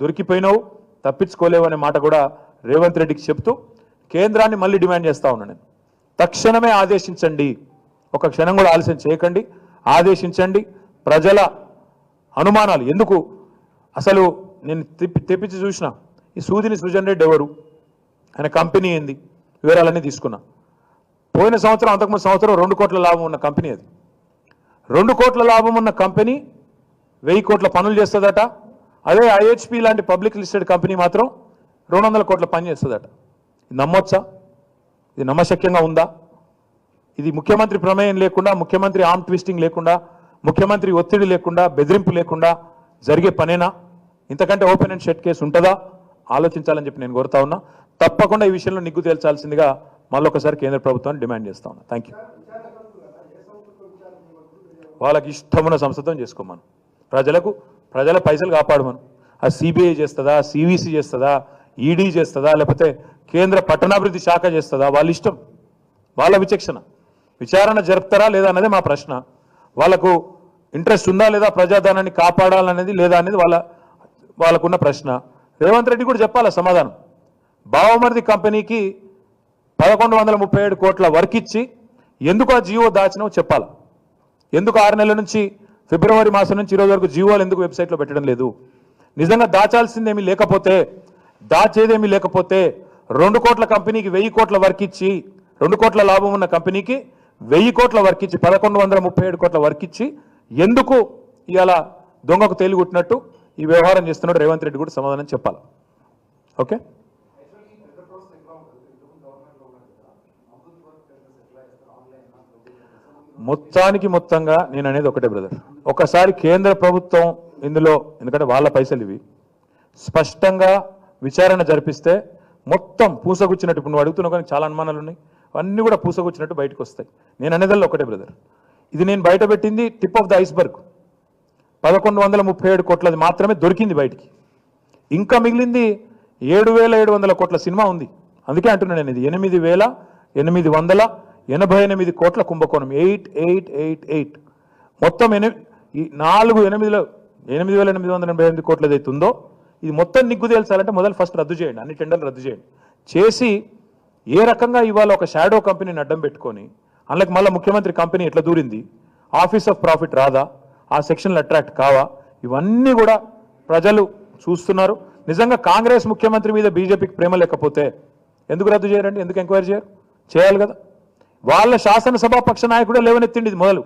దొరికిపోయినావు, తప్పించుకోలేవు అనే మాట కూడా రేవంత్ రెడ్డికి చెప్తూ కేంద్రాన్ని మళ్ళీ డిమాండ్ చేస్తా ఉన్నాను నేను. తక్షణమే ఆదేశించండి, ఒక క్షణం కూడా ఆలస్యం చేయకండి, ఆదేశించండి. ప్రజల అనుమానాలు ఎందుకు అసలు నేను తెప్పించి చూసిన ఈ సూదిని సృజన్ రెడ్డి ఎవరు, ఆయన కంపెనీ ఏంది, వివరాలన్నీ తీసుకున్నా. పోయిన సంవత్సరం అంతకుముందు సంవత్సరం 2 కోట్ల లాభం ఉన్న కంపెనీ అది. 2 కోట్ల లాభం ఉన్న కంపెనీ 1000 కోట్ల పనులు చేస్తుందట. అదే ఐహెచ్పి లాంటి పబ్లిక్ లిస్టెడ్ కంపెనీ మాత్రం 200 కోట్ల పని చేస్తుందట. ఇది నమ్మొచ్చా? ఇది నమ్మశక్యంగా ఉందా? ఇది ముఖ్యమంత్రి ప్రమేయం లేకుండా, ముఖ్యమంత్రి ఆర్మ్ ట్విస్టింగ్ లేకుండా, ముఖ్యమంత్రి ఒత్తిడి లేకుండా, బెదిరింపు లేకుండా జరిగే పనేనా? ఇంతకంటే ఓపెన్ అండ్ షట్ కేసు ఉంటుందా? ఆలోచించాలని చెప్పి నేను కోరుతా ఉన్నా. తప్పకుండా ఈ విషయంలో నిగ్గు తేల్చాల్సిందిగా మళ్ళొకసారి కేంద్ర ప్రభుత్వాన్ని డిమాండ్ చేస్తా ఉన్నా. Thank you. వాళ్ళకి ఇష్టమున్న సంస్థతో చేసుకోమను, ప్రజల పైసలు కాపాడమను. ఆ సిబిఐ చేస్తుందా, సివిసి చేస్తుందా, ఈడీ చేస్తుందా, లేకపోతే కేంద్ర పట్టణాభివృద్ధి శాఖ చేస్తుందా, వాళ్ళ ఇష్టం, వాళ్ళ విచక్షణ. విచారణ జరుపుతారా లేదా అన్నదే మా ప్రశ్న. వాళ్ళకు ఇంట్రెస్ట్ ఉందా లేదా ప్రజాధనాన్ని కాపాడాలనేది లేదా అనేది వాళ్ళకున్న ప్రశ్న. రేవంత్ రెడ్డి కూడా చెప్పాలా సమాధానం. బావమరిది కంపెనీకి 1137 కోట్ల వర్క్ ఇచ్చి ఎందుకు ఆ జీవో దాచినో చెప్పాలా. ఎందుకు 6 నెలల నుంచి ఫిబ్రవరి మాసం నుంచి ఈరోజు వరకు జీవోలు ఎందుకు వెబ్సైట్లో పెట్టడం లేదు? నిజంగా దాచాల్సిందేమీ లేకపోతే, దాచేదేమీ లేకపోతే 2 కోట్ల కంపెనీకి 1000 కోట్ల వర్క్ ఇచ్చి, 2 కోట్ల లాభం ఉన్న కంపెనీకి 1000 కోట్ల వర్క్ ఇచ్చి, 1137 కోట్ల వర్క్ ఇచ్చి ఎందుకు ఇవాళ దొంగకు తేలిగుట్టినట్టు ఈ వ్యవహారం చేస్తున్నాడు రేవంత్ రెడ్డి కూడా సమాధానం చెప్పాలి. ఓకే, మొత్తంగా నేను అనేది ఒకటే బ్రదర్, ఒకసారి కేంద్ర ప్రభుత్వం ఇందులో, ఎందుకంటే వాళ్ళ పైసలు ఇవి, స్పష్టంగా విచారణ జరిపిస్తే మొత్తం పూసగుచ్చినట్టు, ఇప్పుడు నువ్వు అడుగుతున్నా కానీ చాలా అనుమానాలు ఉన్నాయి, అన్నీ కూడా పూసగుచ్చినట్టు బయటకు వస్తాయి. నేను అనేదల్లో ఒకటే బ్రదర్, ఇది నేను బయట పెట్టింది టిప్ ఆఫ్ ద ఐస్బర్గ్. 1137 కోట్లది మాత్రమే దొరికింది బయటికి. ఇంకా మిగిలింది 7700 కోట్ల సినిమా ఉంది. అందుకే అంటున్నాను నేను, ఇది 8888 కోట్ల కుంభకోణం. 8888 మొత్తం 8888 కోట్లు ఏదైతే ఉందో ఇది మొత్తం నిగ్గు తేల్చాలంటే మొదలు ఫస్ట్ రద్దు చేయండి, అన్ని టెండర్లు రద్దు చేయండి. చేసి ఏ రకంగా ఇవాళ ఒక షాడో కంపెనీని అడ్డం పెట్టుకొని అందులోకి మళ్ళీ ముఖ్యమంత్రి కంపెనీ ఎట్లా దూరింది, ఆఫీస్ ఆఫ్ ప్రాఫిట్ రాదా, ఆ సెక్షన్లు అట్రాక్ట్ కావా, ఇవన్నీ కూడా ప్రజలు చూస్తున్నారు. నిజంగా కాంగ్రెస్ ముఖ్యమంత్రి మీద బీజేపీకి ప్రేమ లేకపోతే ఎందుకు రద్దు చేయరండి? ఎందుకు ఎంక్వైరీ చేయరు? చేయాలి కదా. వాళ్ళ శాసనసభా పక్ష నాయకుడే లేవనెత్తిండి ఇది మొదలు.